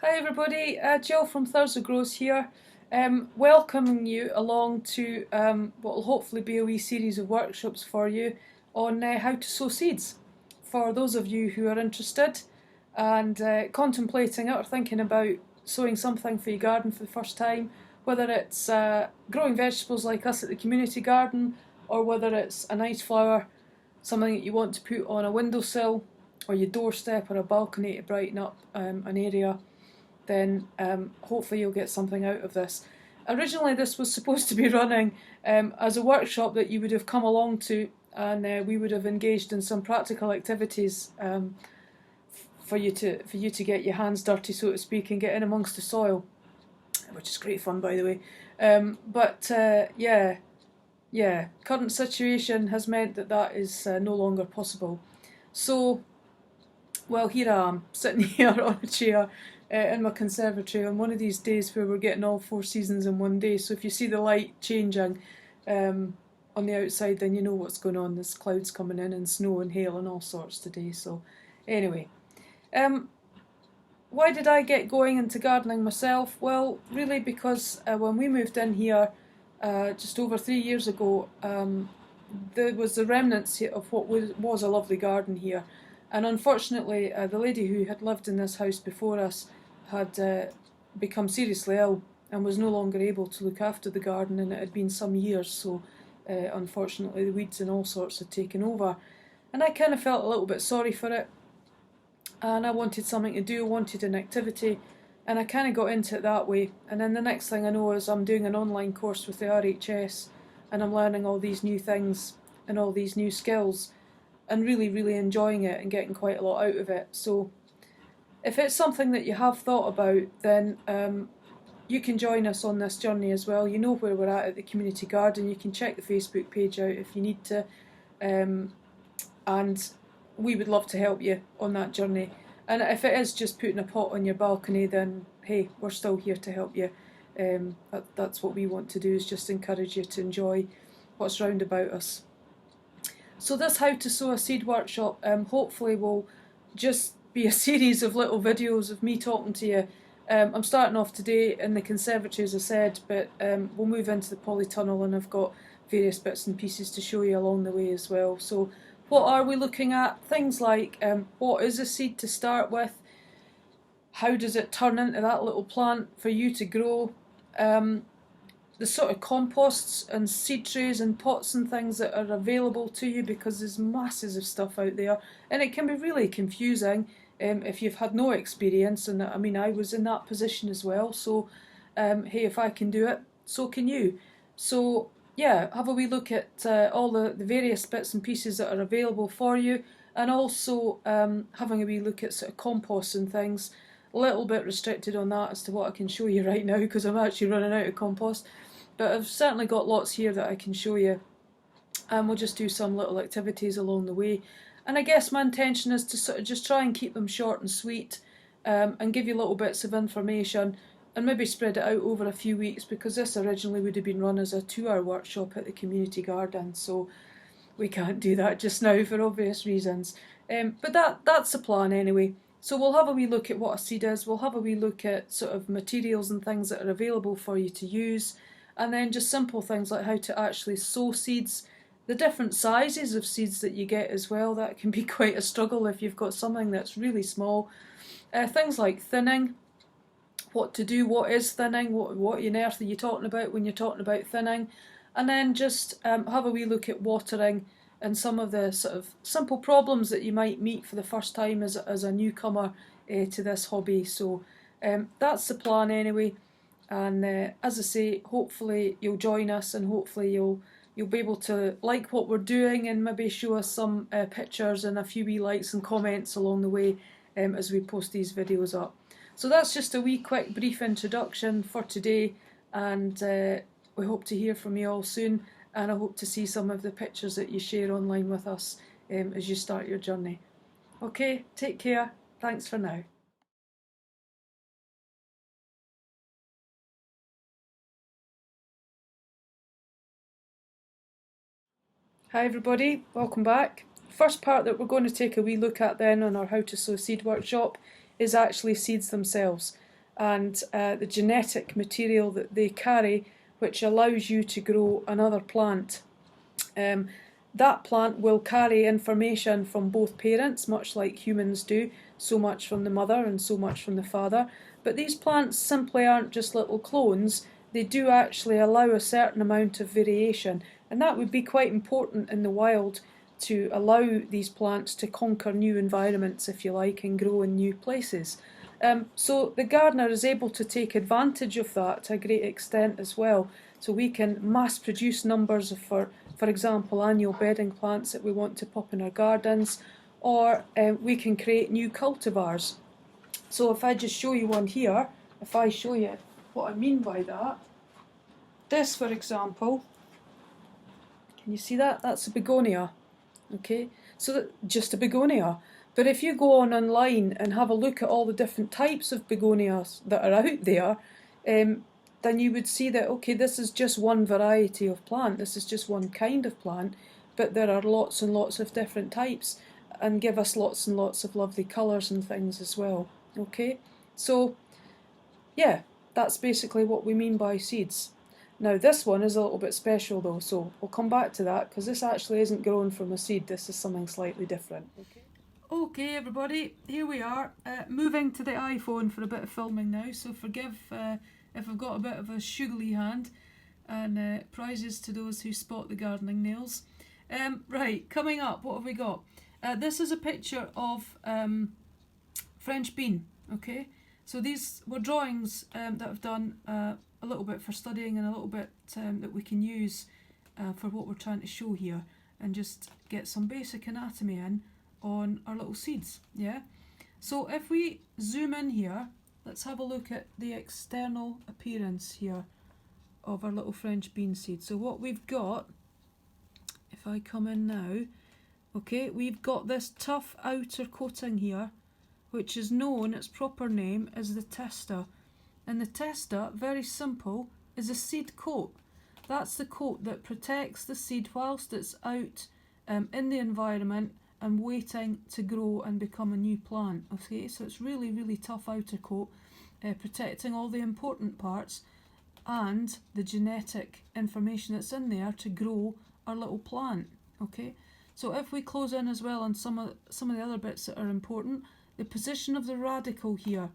Hi everybody, Jill from Thursday Grows here, welcoming you along to what will hopefully be a wee series of workshops for you on how to sow seeds. For those of you who are interested and contemplating it or thinking about sowing something for your garden for the first time, whether it's growing vegetables like us at the community garden, or whether it's a nice flower, something that you want to put on a windowsill or your doorstep or a balcony to brighten up an area, then hopefully you'll get something out of this. Originally this was supposed to be running as a workshop that you would have come along to, and we would have engaged in some practical activities for you to get your hands dirty, so to speak, and get in amongst the soil, which is great fun, by the way. Yeah, current situation has meant that is no longer possible. So, well, here I am, sitting here on a chair in my conservatory on one of these days where we're getting all 4 seasons in one day. So if you see the light changing on the outside, then you know what's going on. There's clouds coming in and snow and hail and all sorts today. So anyway, why did I get going into gardening myself? Well, really because when we moved in here just over 3 years ago, there was the remnants of what was a lovely garden here. And unfortunately, the lady who had lived in this house before us had become seriously ill and was no longer able to look after the garden, and it had been some years, so unfortunately the weeds and all sorts had taken over. And I kind of felt a little bit sorry for it, and I wanted something to do, wanted an activity, and I kind of got into it that way. And then the next thing I know is I'm doing an online course with the RHS, and I'm learning all these new things and all these new skills, and really enjoying it and getting quite a lot out of it. So if it's something that you have thought about, then you can join us on this journey as well. You know where we're at the community garden. You can check the Facebook page out if you need to, and we would love to help you on that journey. And if it is just putting a pot on your balcony, then hey, we're still here to help you. That's what we want to do, is just encourage you to enjoy what's round about us. So this How to Sow a Seed workshop hopefully will just be a series of little videos of me talking to you. I'm starting off today in the conservatory, as I said, but we'll move into the polytunnel, and I've got various bits and pieces to show you along the way as well. So what are we looking at? Things like what is a seed to start with? How does it turn into that little plant for you to grow? The sort of composts and seed trays and pots and things that are available to you, because there's masses of stuff out there, and it can be really confusing if you've had no experience. And I mean, I was in that position as well, so hey, if I can do it, so can you. So yeah, have a wee look at all the various bits and pieces that are available for you, and also having a wee look at sort of composts and things. A little bit restricted on that as to what I can show you right now, because I'm actually running out of compost, but I've certainly got lots here that I can show you, and we'll just do some little activities along the way. And I guess my intention is to sort of just try and keep them short and sweet, and give you little bits of information, and maybe spread it out over a few weeks, because this originally would have been run as a 2-hour workshop at the community garden, so we can't do that just now for obvious reasons. But that's the plan anyway. So we'll have a wee look at what a seed is, we'll have a wee look at sort of materials and things that are available for you to use, and then just simple things like how to actually sow seeds, the different sizes of seeds that you get as well. That can be quite a struggle if you've got something that's really small. Things like thinning, what to do, what is thinning, what on earth are you talking about when you're talking about thinning, and then just have a wee look at watering and some of the sort of simple problems that you might meet for the first time as a newcomer to this hobby. So that's the plan anyway, and as I say, hopefully you'll join us, and hopefully you'll be able to like what we're doing, and maybe show us some pictures and a few wee likes and comments along the way as we post these videos up. So that's just a wee quick brief introduction for today, and we hope to hear from you all soon, and I hope to see some of the pictures that you share online with us as you start your journey. Okay, take care. Thanks for now. Hi everybody, welcome back. First part that we're going to take a wee look at then on our How to Sow Seed workshop is actually seeds themselves. and the genetic material that they carry, which allows you to grow another plant. That plant will carry information from both parents, much like humans do, so much from the mother and so much from the father. But these plants simply aren't just little clones, they do actually allow a certain amount of variation, and that would be quite important in the wild, to allow these plants to conquer new environments, if you like, and grow in new places. So the gardener is able to take advantage of that to a great extent as well. So we can mass produce numbers of, for example, annual bedding plants that we want to pop in our gardens, or we can create new cultivars. So if I just show you one here, if I show you what I mean by that, this, for example, can you see that? That's a begonia. Okay, so just a begonia. But if you go online and have a look at all the different types of begonias that are out there, then you would see that, okay, this is just one variety of plant, this is just one kind of plant, but there are lots and lots of different types, and give us lots and lots of lovely colours and things as well. Okay, so yeah, that's basically what we mean by seeds. Now this one is a little bit special though, so we'll come back to that, because this actually isn't grown from a seed, this is something slightly different. Okay everybody, here we are, moving to the iPhone for a bit of filming now, so forgive if I've got a bit of a sugary hand, and prizes to those who spot the gardening nails. Right, coming up, what have we got? This is a picture of French bean, okay? So these were drawings that I've done a little bit for studying, and a little bit that we can use for what we're trying to show here, and just get some basic anatomy in on our little seeds, yeah? So if we zoom in here, let's have a look at the external appearance here of our little French bean seed. So what we've got, if I come in now, okay, we've got this tough outer coating here, which is known, its proper name is the testa. And the testa, very simple, is a seed coat. That's the coat that protects the seed whilst it's out in the environment and waiting to grow and become a new plant. Okay, so it's really, really tough outer coat, protecting all the important parts and the genetic information that's in there to grow our little plant. Okay, so if we close in as well on some of the other bits that are important, the position of the radicle here.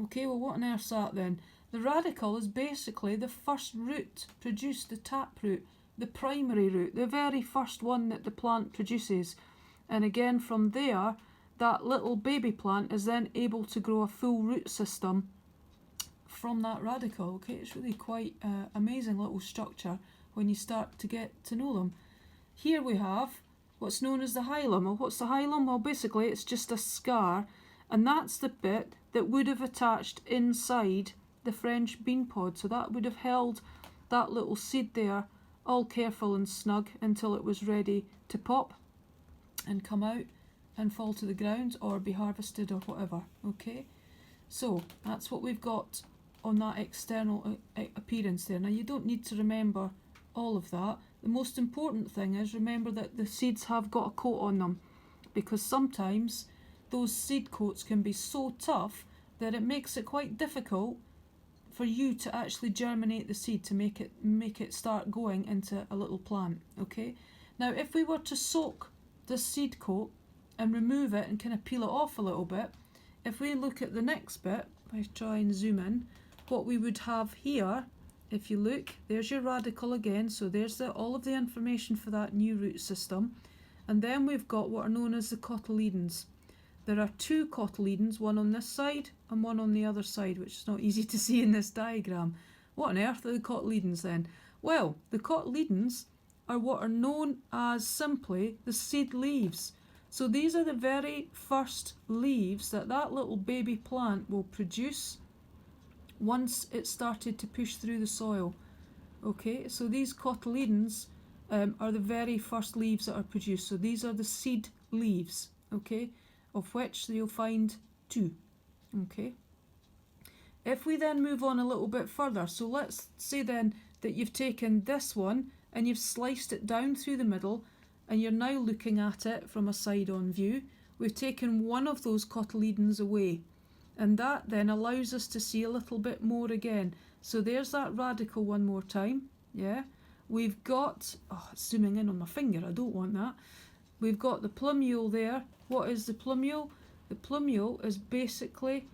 Okay, well what on earth's that then? The radicle is basically the first root produced, the taproot, the primary root, the very first one that the plant produces. And again from there, that little baby plant is then able to grow a full root system from that radicle. Okay, it's really quite amazing little structure when you start to get to know them. Here we have what's known as the hilum. Well, what's the hilum? Well, basically it's just a scar, and that's the bit that would have attached inside the French bean pod. So that would have held that little seed there all careful and snug until it was ready to pop and come out and fall to the ground or be harvested or whatever. Okay, so that's what we've got on that external appearance there. Now you don't need to remember all of that. The most important thing is remember that the seeds have got a coat on them, because sometimes those seed coats can be so tough that it makes it quite difficult for you to actually germinate the seed, to make it start going into a little plant. Okay, now if we were to soak the seed coat and remove it and kind of peel it off a little bit, if we look at the next bit, if I try and zoom in, what we would have here, if you look, there's your radicle again, so there's all of the information for that new root system, and then we've got what are known as the cotyledons. There are two cotyledons, one on this side and one on the other side, which is not easy to see in this diagram. What on earth are the cotyledons then? Well, the cotyledons are what are known as simply the seed leaves. So these are the very first leaves that little baby plant will produce once it started to push through the soil. Okay, so these cotyledons are the very first leaves that are produced. So these are the seed leaves, okay, of which you'll find two. Okay, if we then move on a little bit further, so let's say then that you've taken this one and you've sliced it down through the middle, and you're now looking at it from a side-on view. We've taken one of those cotyledons away, and that then allows us to see a little bit more again. So there's that radicle one more time, yeah. We've got, it's zooming in on my finger, I don't want that. We've got the plumule there. What is the plumule? The plumule is basically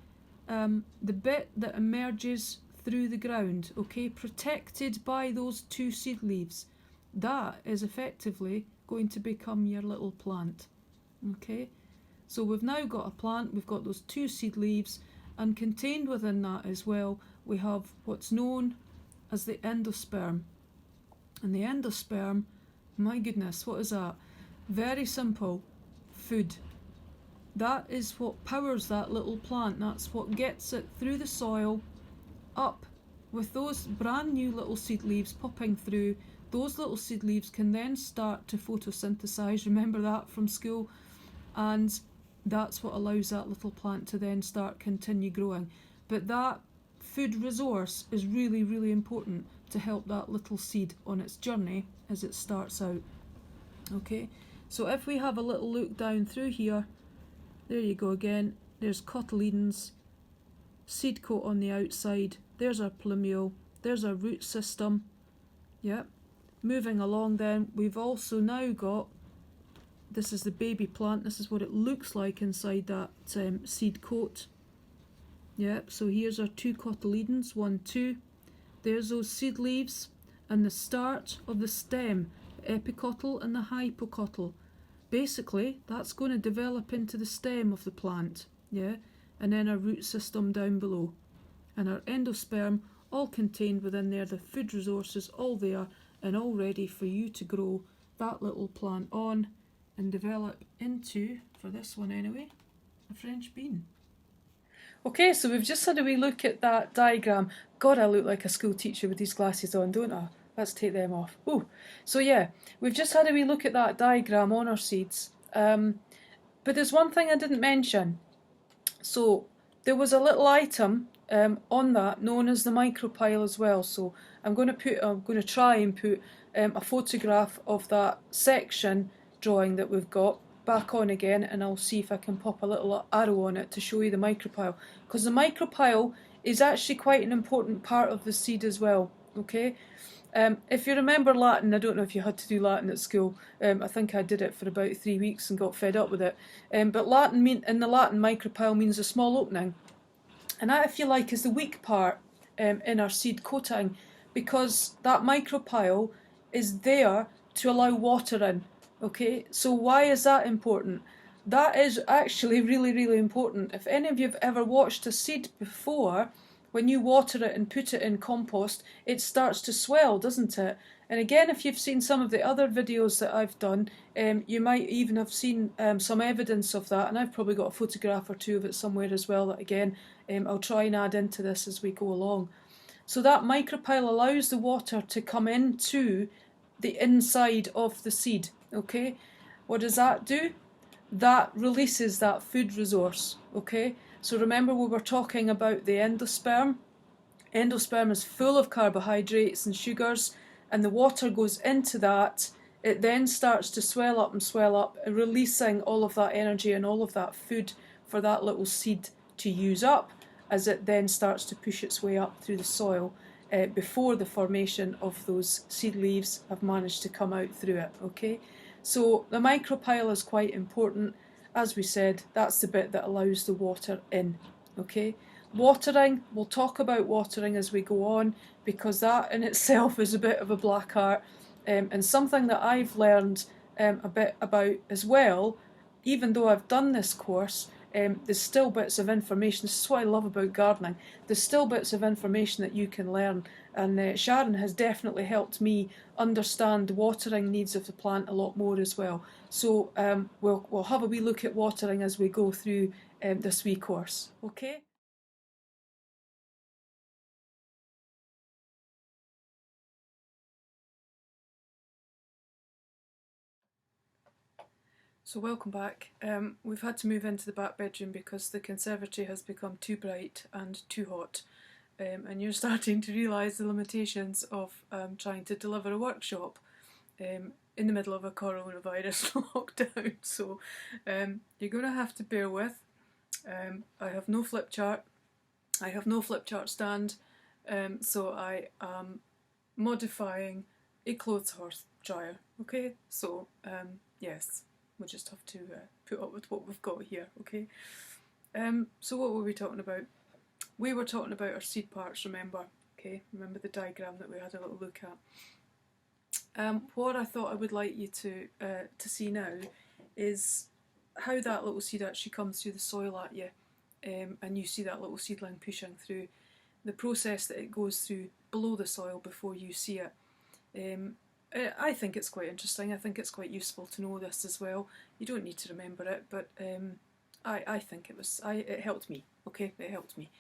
the bit that emerges through the ground, okay, protected by those two seed leaves. That is effectively going to become your little plant, okay. So we've now got a plant, we've got those two seed leaves, and contained within that as well we have what's known as the endosperm. And the endosperm, my goodness, what is that? Very simple, food. That is what powers that little plant. That's what gets it through the soil, up with those brand new little seed leaves popping through. Those little seed leaves can then start to photosynthesize, remember that from school, and that's what allows that little plant to then continue growing. But that food resource is really, really important to help that little seed on its journey as it starts out. Okay, so if we have a little look down through here, there you go again, there's cotyledons, seed coat on the outside, there's our plumule, there's our root system. Yep. Moving along then, we've also now got, this is the baby plant, this is what it looks like inside that seed coat. Yep, so here's our two cotyledons, 1, 2. There's those seed leaves and the start of the stem, the epicotyl and the hypocotyl. Basically, that's going to develop into the stem of the plant, yeah, and then our root system down below. And our endosperm, all contained within there, the food resources all there and all ready for you to grow that little plant on and develop into, for this one anyway, a French bean. Okay, so we've just had a wee look at that diagram. God, I look like a school teacher with these glasses on, don't I? Let's take them off. Ooh. So yeah, we've just had a wee look at that diagram on our seeds. But there's one thing I didn't mention. So there was a little item on that known as the micropile as well. So I'm going to try and put a photograph of that section drawing that we've got back on again, and I'll see if I can pop a little arrow on it to show you the micropile, because the micropile is actually quite an important part of the seed as well. Okay, if you remember Latin, I don't know if you had to do Latin at school. I think I did it for about 3 weeks and got fed up with it. But Latin in the Latin, micropile means a small opening, and that, if you like, is the weak part in our seed coating, because that micropile is there to allow water in. Okay, so why is that important? That is actually really, really important. If any of you have ever watched a seed before, when you water it and put it in compost, it starts to swell, doesn't it? And again, if you've seen some of the other videos that I've done, you might even have seen some evidence of that, and I've probably got a photograph or two of it somewhere as well that, again, I'll try and add into this as we go along. So that micropile allows the water to come into the inside of the seed. Okay, what does that do? That releases that food resource. Okay, so remember we were talking about the endosperm. Endosperm is full of carbohydrates and sugars, and the water goes into that. It then starts to swell up, releasing all of that energy and all of that food for that little seed to use up, as it then starts to push its way up through the soil before the formation of those seed leaves have managed to come out through it. Okay, so the micropile is quite important. As we said, that's the bit that allows the water in. Okay, watering, we'll talk about watering as we go on, because that in itself is a bit of a black art, and something that I've learned a bit about as well. Even though I've done this course, there's still bits of information. This is what I love about gardening. There's still bits of information that you can learn, and Sharon has definitely helped me understand the watering needs of the plant a lot more as well. So we'll have a wee look at watering as we go through this wee course. Okay. So welcome back. We've had to move into the back bedroom because the conservatory has become too bright and too hot, and you're starting to realise the limitations of trying to deliver a workshop in the middle of a coronavirus lockdown. So you're going to have to bear with. I have no flip chart. I have no flip chart stand, so I am modifying a clothes horse dryer. Okay, so yes, we'll just have to put up with what we've got here. Okay, so what were we talking about? We were talking about our seed parts. Remember? Okay, remember the diagram that we had a little look at. What I thought I would like you to see now is how that little seed actually comes through the soil at you, and you see that little seedling pushing through. The process that it goes through below the soil before you see it. I think it's quite interesting. I think it's quite useful to know this as well. You don't need to remember it, but I think it helped me. Okay, it helped me.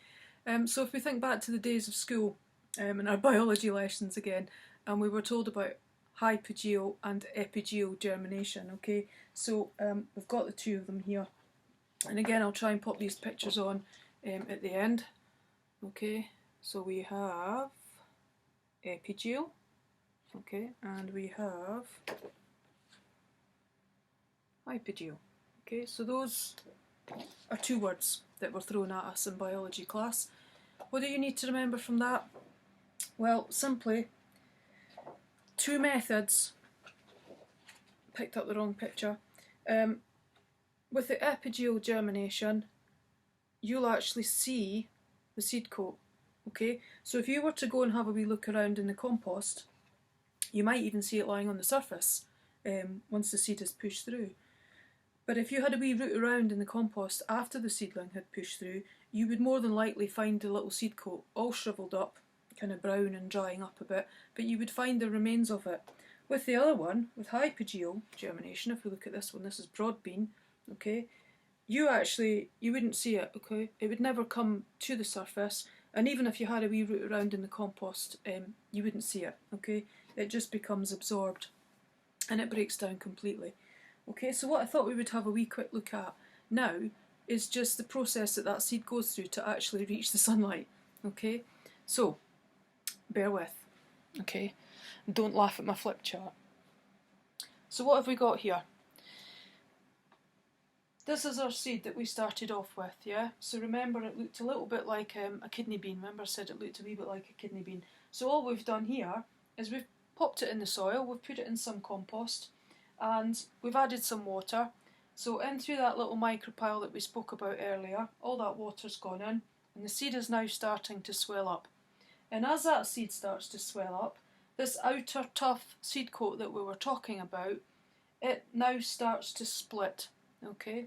So if we think back to the days of school and our biology lessons again, and we were told about hypogeo and epigeo germination. Okay, so we've got the two of them here, and again I'll try and pop these pictures on at the end. Okay, so we have epigeo, okay, and we have hypogeo. Okay, so those are two words that were thrown at us in biology class. What do you need to remember from that? Well, simply two methods. Picked up the wrong picture. With the epigeo germination, you'll actually see the seed coat. Okay, so if you were to go and have a wee look around in the compost, you might even see it lying on the surface once the seed is pushed through. But if you had a wee root around in the compost after the seedling had pushed through, you would more than likely find the little seed coat all shriveled up, kind of brown and drying up a bit, but you would find the remains of it. With the other one, with hypogeo germination, if we look at this one, this is broad bean, okay, you wouldn't see it, okay, it would never come to the surface, and even if you had a wee root around in the compost, you wouldn't see it, okay, it just becomes absorbed and it breaks down completely. Okay, so what I thought we would have a wee quick look at now is just the process that seed goes through to actually reach the sunlight. Okay, so bear with. Okay, don't laugh at my flip chart. So what have we got here? This is our seed that we started off with, yeah? So remember it looked a little bit like a kidney bean. Remember I said it looked a wee bit like a kidney bean. So all we've done here is we've popped it in the soil, we've put it in some compost, and we've added some water. So in through that little micropile that we spoke about earlier, all that water's gone in, and the seed is now starting to swell up. And as that seed starts to swell up, this outer tough seed coat that we were talking about, it now starts to split, okay?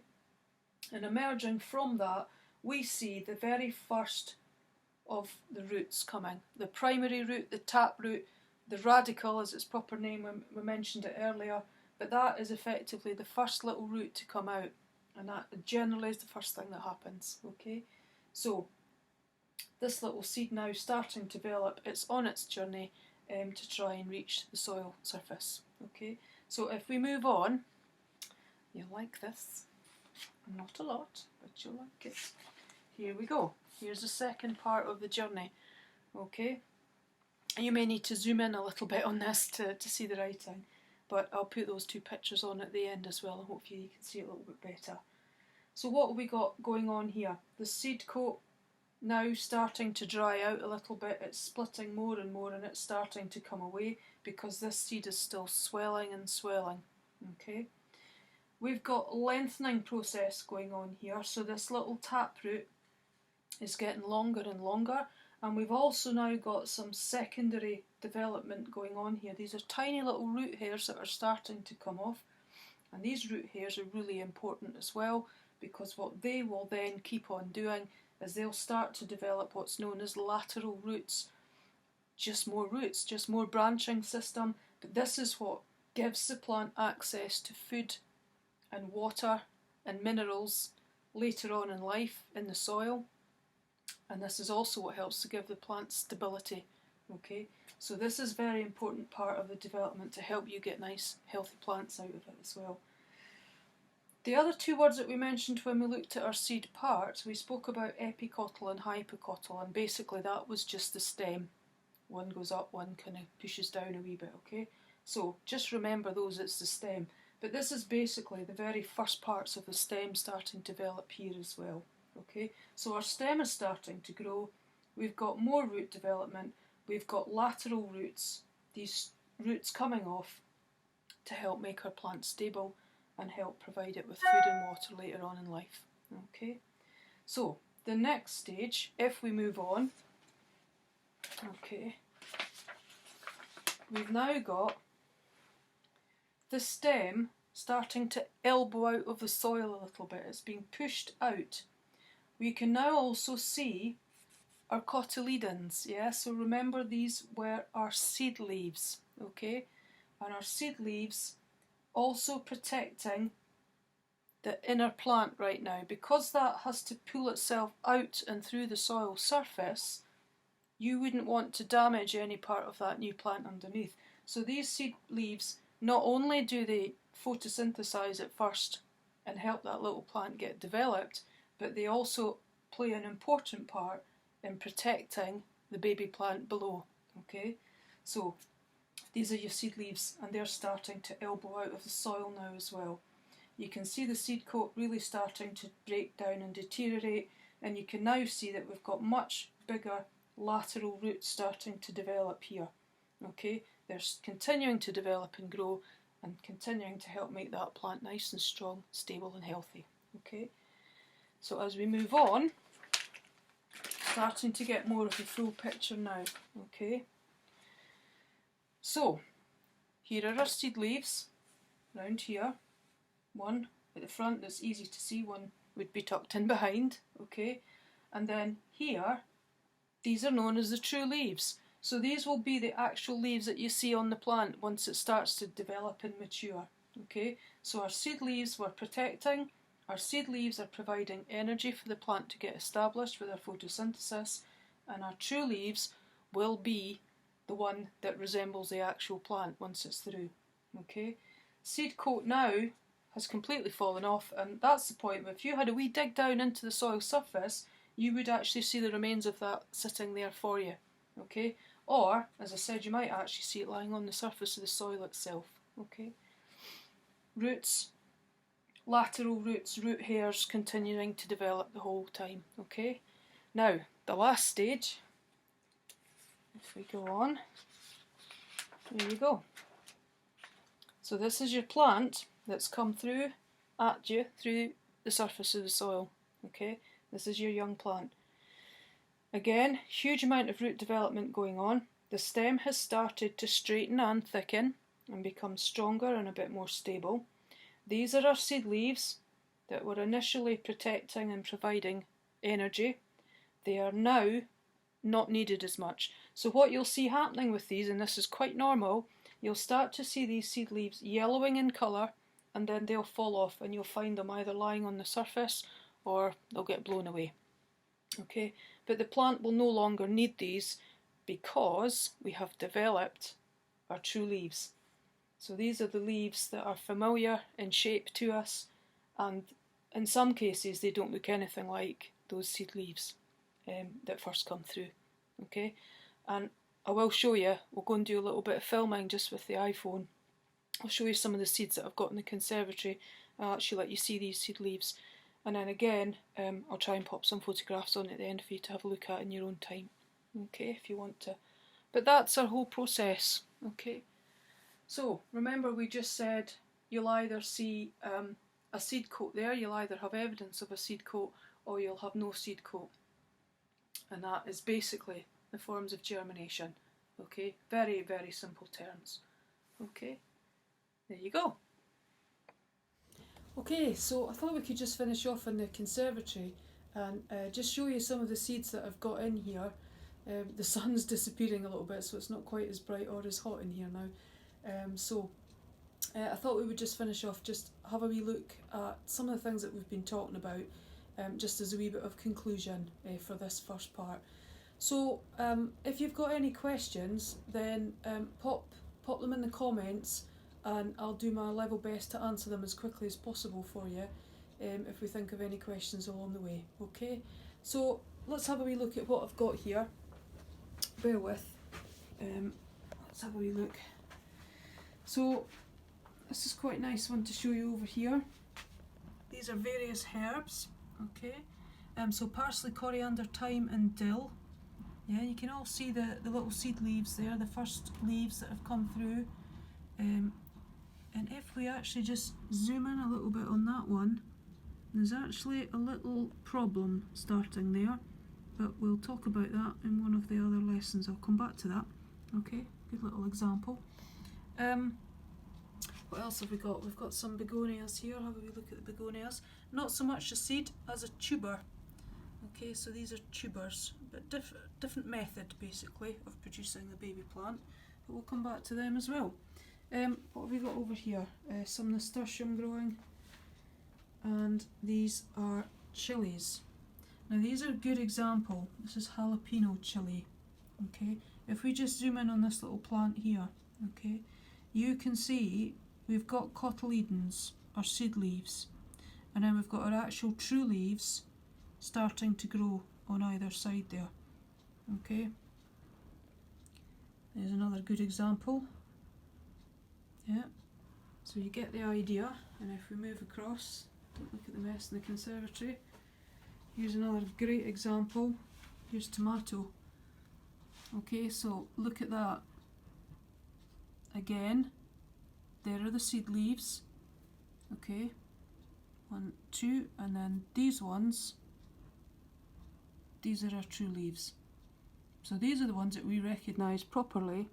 And emerging from that, we see the very first of the roots coming. The primary root, the tap root, the radicle as its proper name, we mentioned it earlier, but that is effectively the first little root to come out, and that generally is the first thing that happens, okay? So this little seed now starting to develop, it's on its journey to try and reach the soil surface, okay? So if we move on, you'll like this. Not a lot, but you'll like it. Here we go. Here's the second part of the journey, okay? You may need to zoom in a little bit on this to see the writing, but I'll put those two pictures on at the end as well, and hopefully you can see it a little bit better. So what have we got going on here? The seed coat now starting to dry out a little bit. It's splitting more and more, and it's starting to come away because this seed is still swelling and swelling, okay? We've got lengthening process going on here, so this little taproot is getting longer and longer, and we've also now got some secondary development going on here. These are tiny little root hairs that are starting to come off, and these root hairs are really important as well, because what they will then keep on doing is they'll start to develop what's known as lateral roots. Just more branching system, but this is what gives the plant access to food and water and minerals later on in life in the soil, and this is also what helps to give the plant stability, okay? So this is a very important part of the development to help you get nice healthy plants out of it as well. The other two words that we mentioned when we looked at our seed parts, we spoke about epicotyl and hypocotyl, and basically that was just the stem. One goes up, one kind of pushes down a wee bit, okay? So just remember those, it's the stem. But this is basically the very first parts of the stem starting to develop here as well. Okay, so our stem is starting to grow, we've got more root development, we've got lateral roots, these roots coming off to help make our plant stable and help provide it with food and water later on in life. Okay, so the next stage, if we move on, okay, we've now got the stem starting to elbow out of the soil a little bit. It's being pushed out. We can now also see our cotyledons, yeah? So remember, these were our seed leaves, okay? And our seed leaves also protecting the inner plant right now. Because that has to pull itself out and through the soil surface, you wouldn't want to damage any part of that new plant underneath. So these seed leaves, not only do they photosynthesize at first and help that little plant get developed, but they also play an important part in protecting the baby plant below. Okay, so these are your seed leaves, and they're starting to elbow out of the soil now as well. You can see the seed coat really starting to break down and deteriorate, and you can now see that we've got much bigger lateral roots starting to develop here. Okay, they're continuing to develop and grow and continuing to help make that plant nice and strong, stable and healthy. Okay, so as we move on, starting to get more of the full picture now. Okay, so here are our seed leaves round here. One at the front that's easy to see, one would be tucked in behind. Okay, and then here, these are known as the true leaves. So these will be the actual leaves that you see on the plant once it starts to develop and mature. Okay, so our seed leaves we're protecting, our seed leaves are providing energy for the plant to get established with our photosynthesis, and our true leaves will be the one that resembles the actual plant once it's through. Okay, seed coat now has completely fallen off, and that's the point. If you had a wee dig down into the soil surface, you would actually see the remains of that sitting there for you. Okay, or as I said, you might actually see it lying on the surface of the soil itself. Okay, roots, lateral roots, root hairs continuing to develop the whole time. Okay, now the last stage, if we go on, there you go. So this is your plant that's come through at you through the surface of the soil. Okay, this is your young plant. Again, huge amount of root development going on. The stem has started to straighten and thicken and become stronger and a bit more stable. These are our seed leaves that were initially protecting and providing energy. They are now not needed as much. So what you'll see happening with these, and this is quite normal, you'll start to see these seed leaves yellowing in colour, and then they'll fall off and you'll find them either lying on the surface or they'll get blown away. Okay, but the plant will no longer need these because we have developed our true leaves. So these are the leaves that are familiar in shape to us, and in some cases they don't look anything like those seed leaves that first come through. Okay, and I will show you, we'll go and do a little bit of filming just with the iPhone. I'll show you some of the seeds that I've got in the conservatory. I'll actually let you see these seed leaves. And then again, I'll try and pop some photographs on at the end for you to have a look at in your own time. Okay, if you want to. But that's our whole process. Okay. So, remember we just said you'll either see a seed coat there, you'll either have evidence of a seed coat or you'll have no seed coat. And that is basically the forms of germination. Okay, very, very simple terms. Okay, there you go. Okay, so I thought we could just finish off in the conservatory and just show you some of the seeds that I've got in here. The sun's disappearing a little bit, so it's not quite as bright or as hot in here now. I thought we would just finish off, just have a wee look at some of the things that we've been talking about, just as a wee bit of conclusion for this first part. So if you've got any questions, then pop them in the comments, and I'll do my level best to answer them as quickly as possible for you if we think of any questions along the way. Okay, so let's have a wee look at what I've got here. Bear with. Let's have a wee look. So this is quite a nice one to show you over here. These are various herbs, okay? So parsley, coriander, thyme and dill. Yeah, you can all see the little seed leaves there, the first leaves that have come through. And if we actually just zoom in a little bit on that one, there's actually a little problem starting there, but we'll talk about that in one of the other lessons. I'll come back to that. Okay, good little example. What else have we got? We've got some begonias here. Have a wee look at the begonias. Not so much a seed as a tuber. Okay, so these are tubers, but different method basically of producing the baby plant. But we'll come back to them as well. What have we got over here? Some nasturtium growing, and these are chilies. Now these are a good example. This is jalapeno chili. Okay, if we just zoom in on this little plant here, okay, you can see we've got cotyledons, or seed leaves, and then we've got our actual true leaves starting to grow on either side there. Okay, there's another good example. Yeah, so you get the idea. And if we move across, don't look at the mess in the conservatory. Here's another great example. Here's tomato. Okay, so look at that. Again, there are the seed leaves. Okay, 1, 2, and then these ones, these are our true leaves. So these are the ones that we recognise properly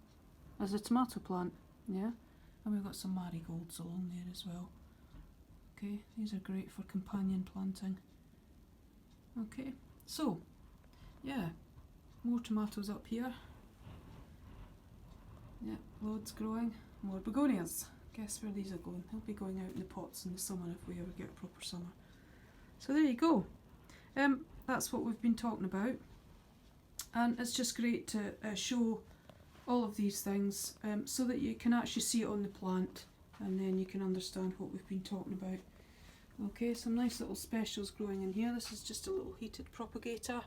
as a tomato plant. Yeah, and we've got some marigolds along there as well. Okay, these are great for companion planting. Okay, so yeah, more tomatoes up here. Yeah, loads growing. More begonias. Guess where these are going? They'll be going out in the pots in the summer if we ever get a proper summer. So there you go. That's what we've been talking about, and it's just great to show all of these things so that you can actually see it on the plant, and then you can understand what we've been talking about. Okay, some nice little specials growing in here. This is just a little heated propagator.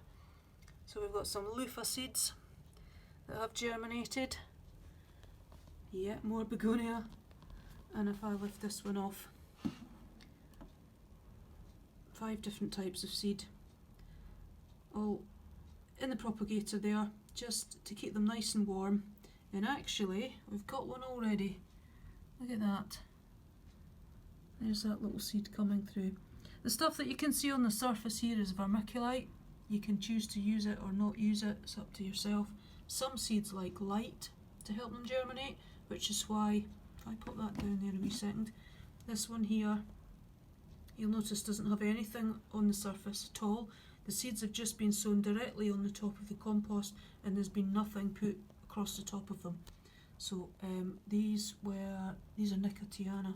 So we've got some loofah seeds that have germinated. Yeah, more begonia. And if I lift this one off, 5 different types of seed, all in the propagator there, just to keep them nice and warm. And actually, we've got one already. Look at that. There's that little seed coming through. The stuff that you can see on the surface here is vermiculite. You can choose to use it or not use it, it's up to yourself. Some seeds like light to help them germinate, which is why, if I put that down there a wee second, this one here, you'll notice doesn't have anything on the surface at all. The seeds have just been sown directly on the top of the compost, and there's been nothing put across the top of them. So these are Nicotiana.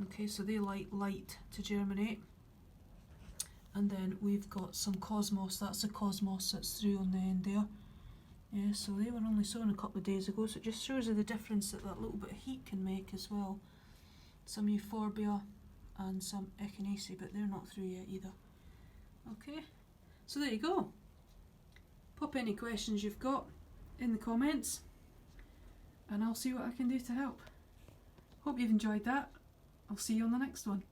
Okay, so they like light to germinate. And then we've got some cosmos. That's the cosmos that's through on the end there. Yeah, so they were only sown a couple of days ago, so it just shows you the difference that little bit of heat can make as well. Some euphorbia and some echinacea, but they're not through yet either. Okay, so there you go. Pop any questions you've got in the comments, and I'll see what I can do to help. Hope you've enjoyed that. I'll see you on the next one.